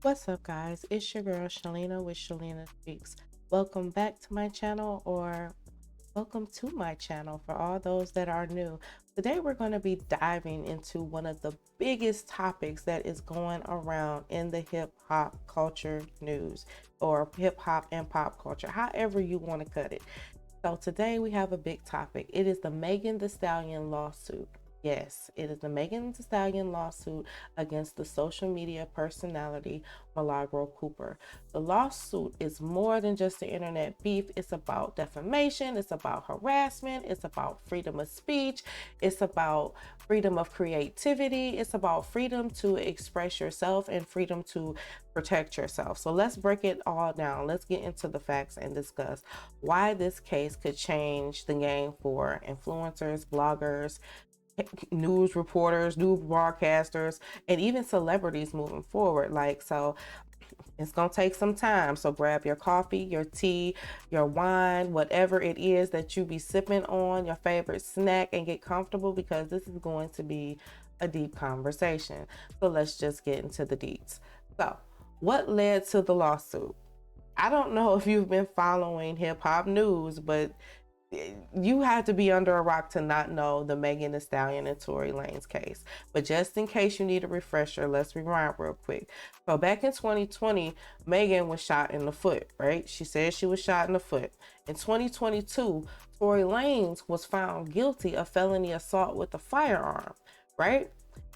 What's up, guys? It's your girl Shalina with Shalina Speaks. Welcome back to my channel, or welcome to my channel for all those that are new. Today we're going to be diving into one of the biggest topics that is going around in the hip hop culture news, or hip hop and pop culture, however you want to cut it. So today we have a big topic. It is the Megan Thee Stallion lawsuit. Yes, it is the Megan Thee Stallion lawsuit against the social media personality Milagro Cooper. The lawsuit is more than just the internet beef. It's about defamation, it's about harassment, it's about freedom of speech, it's about freedom of creativity, it's about freedom to express yourself and freedom to protect yourself. So let's break it all down. Let's get into the facts and discuss why this case could change the game for influencers, bloggers, news reporters, news broadcasters, and even celebrities moving forward. So it's gonna take some time. So grab your coffee, your tea, your wine, whatever it is that you be sipping on, your favorite snack, and get comfortable, because this is going to be a deep conversation. So let's just get into the deets. So what led to the lawsuit? I don't know if you've been following hip hop news, but you have to be under a rock to not know the Megan Thee Stallion and Tory Lanez case. But just in case you need a refresher, let's rewind real quick. So back in 2020, Megan was shot in the foot, right? She said she was shot in the foot. In 2022, Tory Lanez was found guilty of felony assault with a firearm, right?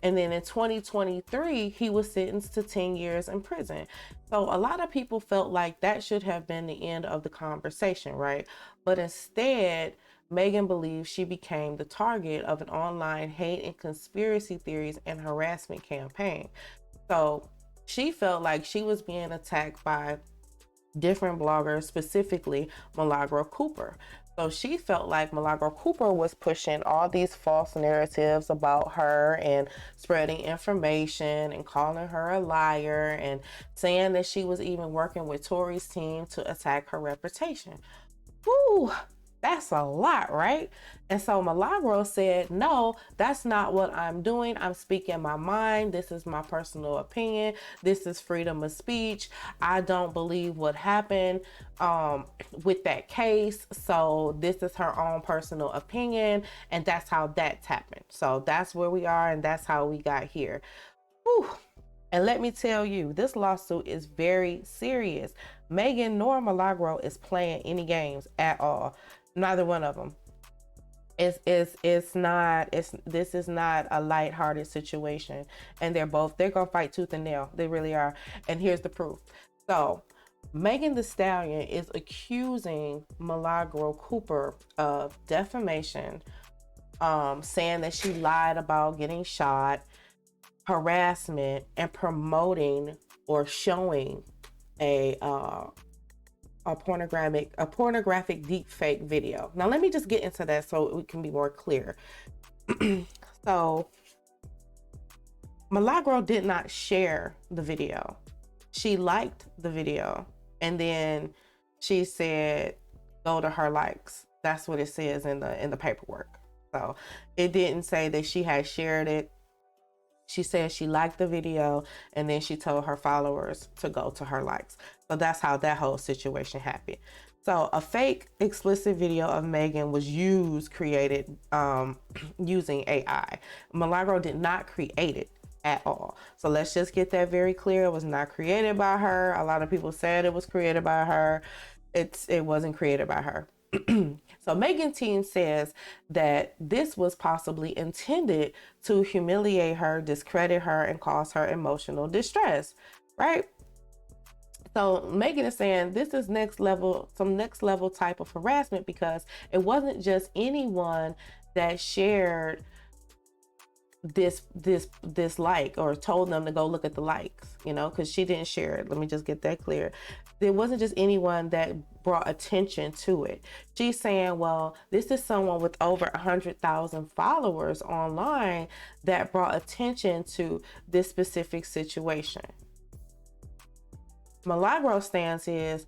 And then in 2023, he was sentenced to 10 years in prison. So a lot of people felt like that should have been the end of the conversation, right? But instead, Megan believes she became the target of an online hate and conspiracy theories and harassment campaign. So she felt like she was being attacked by different bloggers, specifically Milagro Cooper. So she felt like Milagro Cooper was pushing all these false narratives about her and spreading information and calling her a liar and saying that she was even working with Tory's team to attack her reputation. Whew, that's a lot, right? And so Milagro said, no, that's not what I'm doing. I'm speaking my mind. This is my personal opinion. This is freedom of speech. I don't believe what happened with that case. So this is her own personal opinion. And that's how that's happened. So that's where we are, and that's how we got here. Whew. And let me tell you, this lawsuit is very serious. Megan nor Milagro is playing any games at all. Neither one of them. This is not a lighthearted situation. And they're gonna fight tooth and nail. They really are. And here's the proof. So Megan Thee Stallion is accusing Milagro Cooper of defamation, saying that she lied about getting shot, harassment, and promoting or showing a pornographic deep fake video. Now let me just get into that so we can be more clear. So Milagro did not share the video. She liked the video, and then she said go to her likes. That's what it says in the paperwork. So it didn't say that she had shared it. She said she liked the video, and then she told her followers to go to her likes. So that's how that whole situation happened. So a fake explicit video of Megan was created using AI. Milagro did not create it at all. So let's just get that very clear. It was not created by her. A lot of people said it was created by her. It wasn't created by her. So Megan team says that this was possibly intended to humiliate her, discredit her, and cause her emotional distress, right? So Megan is saying this is some next level type of harassment, because it wasn't just anyone that shared this like, or told them to go look at the likes, because she didn't share it. Let me just get that clear. There wasn't just anyone that brought attention to it. She's saying, well, this is someone with over 100,000 followers online that brought attention to this specific situation. Milagro's stance is,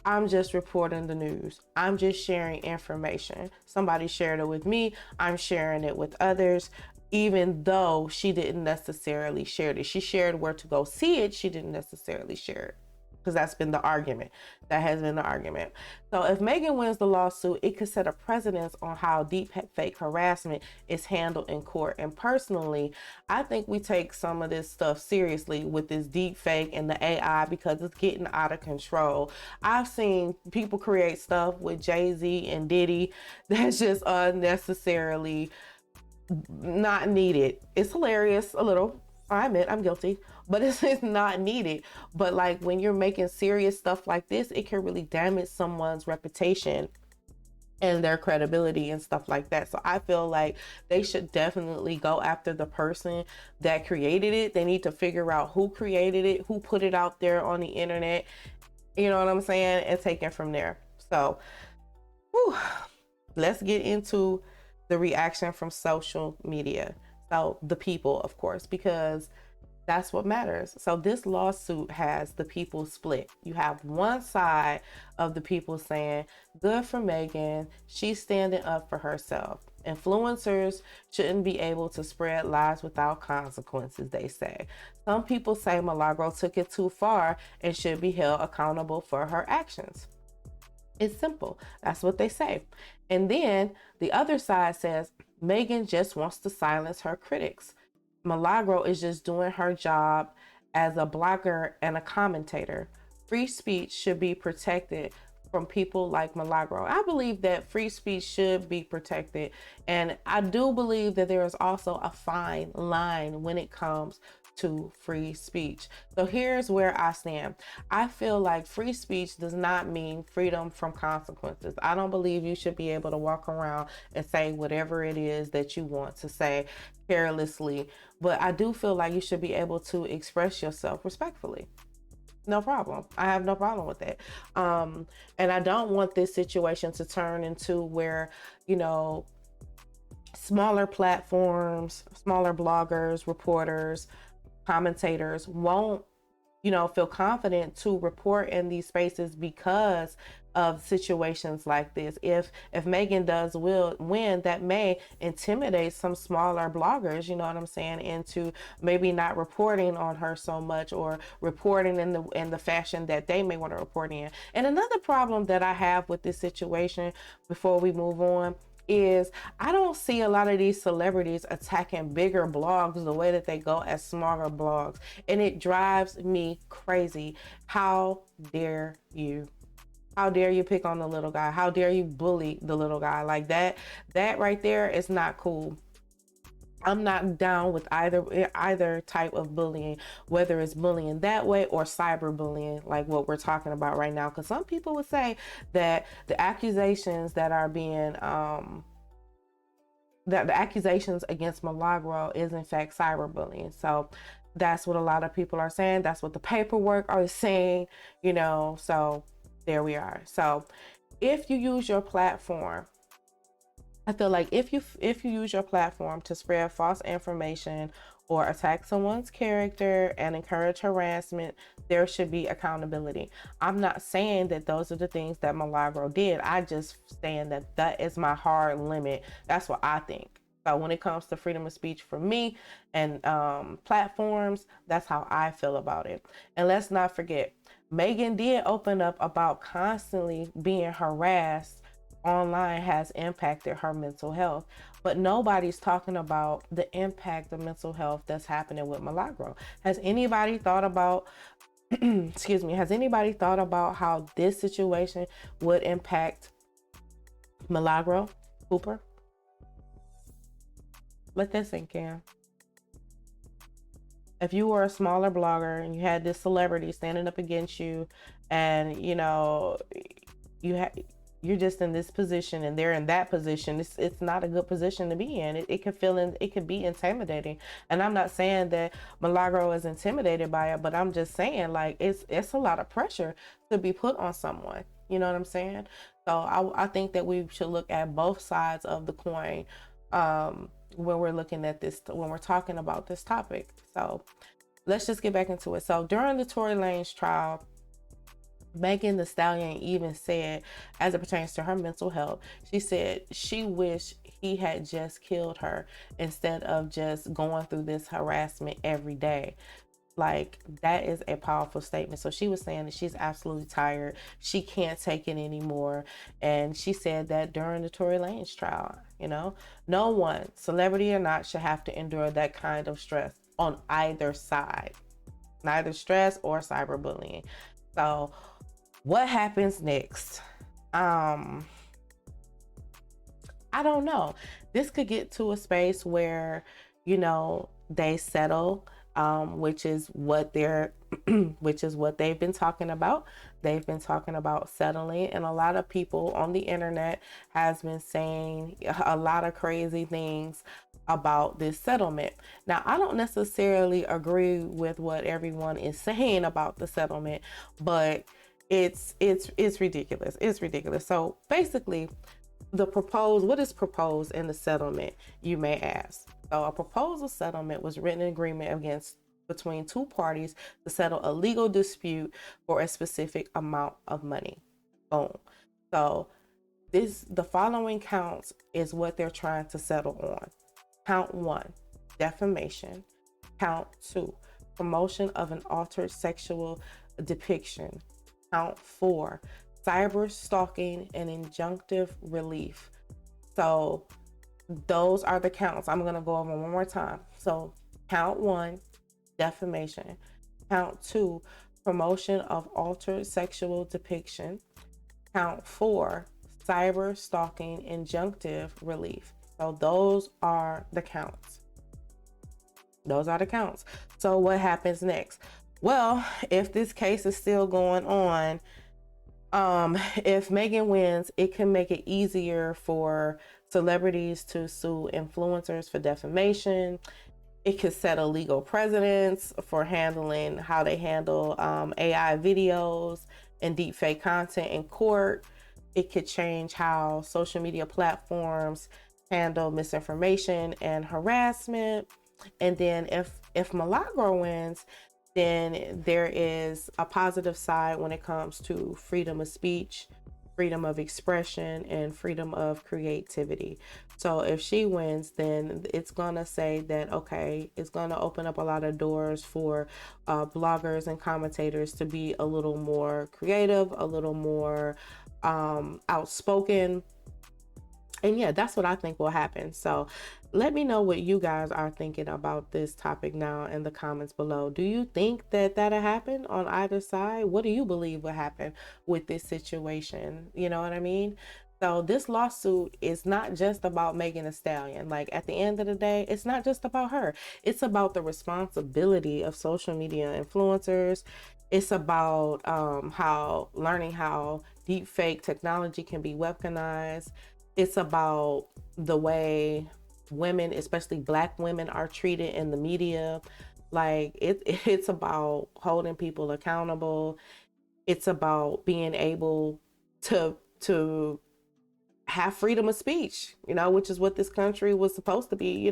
I'm just reporting the news. I'm just sharing information. Somebody shared it with me. I'm sharing it with others. even though she didn't necessarily share it. She shared where to go see it. She didn't necessarily share it, because that's been the argument. That has been the argument. So if Megan wins the lawsuit, it could set a precedence on how deep fake harassment is handled in court. And personally, I think we take some of this stuff seriously with this deep fake and the AI, because it's getting out of control. I've seen people create stuff with Jay-Z and Diddy that's just unnecessarily not needed. It's hilarious a little. I admit I'm guilty, but it's not needed. But like when you're making serious stuff like this, it can really damage someone's reputation and their credibility and stuff like that. So I feel like they should definitely go after the person that created it. They need to figure out who created it, who put it out there on the internet, you know what I'm saying, and take it from there. So whew, let's get into the reaction from social media. So the people, of course, because that's what matters. So this lawsuit has the people split. You have one side of the people saying, good for Megan, she's standing up for herself. Influencers shouldn't be able to spread lies without consequences, they say. Some people say Milagro took it too far and should be held accountable for her actions. It's simple. That's what they say. And then the other side says Megan just wants to silence her critics. Milagro is just doing her job as a blogger and a commentator. Free speech should be protected from people like Milagro. I believe that free speech should be protected. And I do believe that there is also a fine line when it comes to free speech. So here's where I stand. I feel like free speech does not mean freedom from consequences. I don't believe you should be able to walk around and say whatever it is that you want to say carelessly, but I do feel like you should be able to express yourself respectfully. No problem. I have no problem with that. And I don't want this situation to turn into where, you know, smaller platforms, smaller bloggers, reporters, commentators won't, you know, feel confident to report in these spaces because of situations like this. If Megan does win, that may intimidate some smaller bloggers, you know what I'm saying, into maybe not reporting on her so much, or reporting in the fashion that they may want to report in. And another problem that I have with this situation, before we move on, is I don't see a lot of these celebrities attacking bigger blogs the way that they go at smaller blogs. And it drives me crazy. How dare you? How dare you pick on the little guy? How dare you bully the little guy like that? That right there is not cool. I'm not down with either type of bullying, whether it's bullying that way or cyberbullying, like what we're talking about right now. Because some people would say that the accusations that are being that the accusations against Milagro is in fact cyberbullying. So that's what a lot of people are saying. That's what the paperwork are saying, you know. So there we are. So if you use your platform, I feel like if you use your platform to spread false information or attack someone's character and encourage harassment, there should be accountability. I'm not saying that those are the things that Milagro did. I just saying that that is my hard limit. That's what I think. So when it comes to freedom of speech for me and platforms, that's how I feel about it. And let's not forget, Megan did open up about constantly being harassed online has impacted her mental health, but nobody's talking about the impact of mental health that's happening with Milagro. Has anybody thought about excuse me, has anybody thought about how this situation would impact Milagro Cooper? Let that sink in. If you were a smaller blogger and you had this celebrity standing up against you, and you know you're just in this position and they're in that position, it's not a good position to be in. It could be intimidating. And I'm not saying that Milagro is intimidated by it, but I'm just saying, like, it's a lot of pressure to be put on someone. You know what I'm saying? So I think that we should look at both sides of the coin when we're looking at this, when we're talking about this topic. So let's just get back into it. So during the Tory Lanez trial, Megan Thee Stallion even said, as it pertains to her mental health, she said she wished he had just killed her instead of just going through this harassment every day. Like, that is a powerful statement. So she was saying that she's absolutely tired. She can't take it anymore. And she said that during the Tory Lanez trial, no one, celebrity or not, should have to endure that kind of stress on either side, neither stress or cyberbullying. So what happens next? I don't know. This could get to a space where, they settle, which is what they're, which is what they've been talking about. They've been talking about settling, and a lot of people on the internet has been saying a lot of crazy things about this settlement. Now, I don't necessarily agree with what everyone is saying about the settlement, but it's ridiculous. It's ridiculous. So basically, what is proposed in the settlement, you may ask. So a proposal settlement was written agreement between two parties to settle a legal dispute for a specific amount of money. Boom. So the following counts is what they're trying to settle on. Count 1, defamation. Count 2, promotion of an altered sexual depiction. Count 4, cyber stalking and injunctive relief. So those are the counts. I'm going to go over one more time. So count 1, defamation. Count 2, promotion of altered sexual depiction. Count 4, cyber stalking, injunctive relief. So those are the counts. Those are the counts. So what happens next? Well, if this case is still going on, if Megan wins, it can make it easier for celebrities to sue influencers for defamation. It could set a legal precedence for handling how they handle AI videos and deepfake content in court. It could change how social media platforms handle misinformation and harassment. And then if Milagro wins, then there is a positive side when it comes to freedom of speech, freedom of expression, and freedom of creativity. So if she wins, then it's gonna say that, okay, it's gonna open up a lot of doors for bloggers and commentators to be a little more creative, a little more outspoken. And yeah, that's what I think will happen. So let me know what you guys are thinking about this topic now in the comments below. Do you think that that'll happen on either side? What do you believe will happen with this situation? You know what I mean? So this lawsuit is not just about Megan Thee Stallion. Like, at the end of the day, it's not just about her. It's about the responsibility of social media influencers. It's about learning how deep fake technology can be weaponized. It's about the way women, especially Black women, are treated in the media. Like, it's about holding people accountable. It's about being able to have freedom of speech, which is what this country was supposed to be,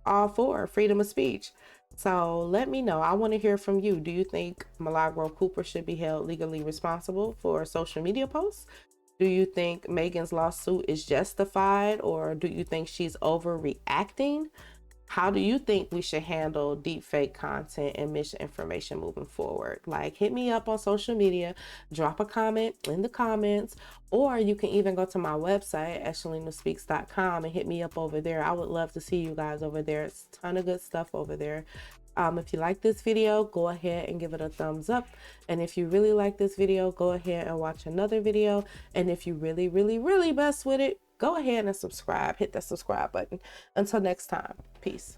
all for, freedom of speech. So let me know. I want to hear from you. Do you think Milagro Cooper should be held legally responsible for social media posts? Do you think Megan's lawsuit is justified, or do you think she's overreacting? How do you think we should handle deepfake content and misinformation moving forward? Like, hit me up on social media, drop a comment in the comments, or you can even go to my website at shalinaspeaks.com and hit me up over there. I would love to see you guys over there. It's a ton of good stuff over there. If you like this video, go ahead and give it a thumbs up. And if you really like this video, go ahead and watch another video. And if you really, really, really mess with it, go ahead and subscribe. Hit that subscribe button. Until next time, peace.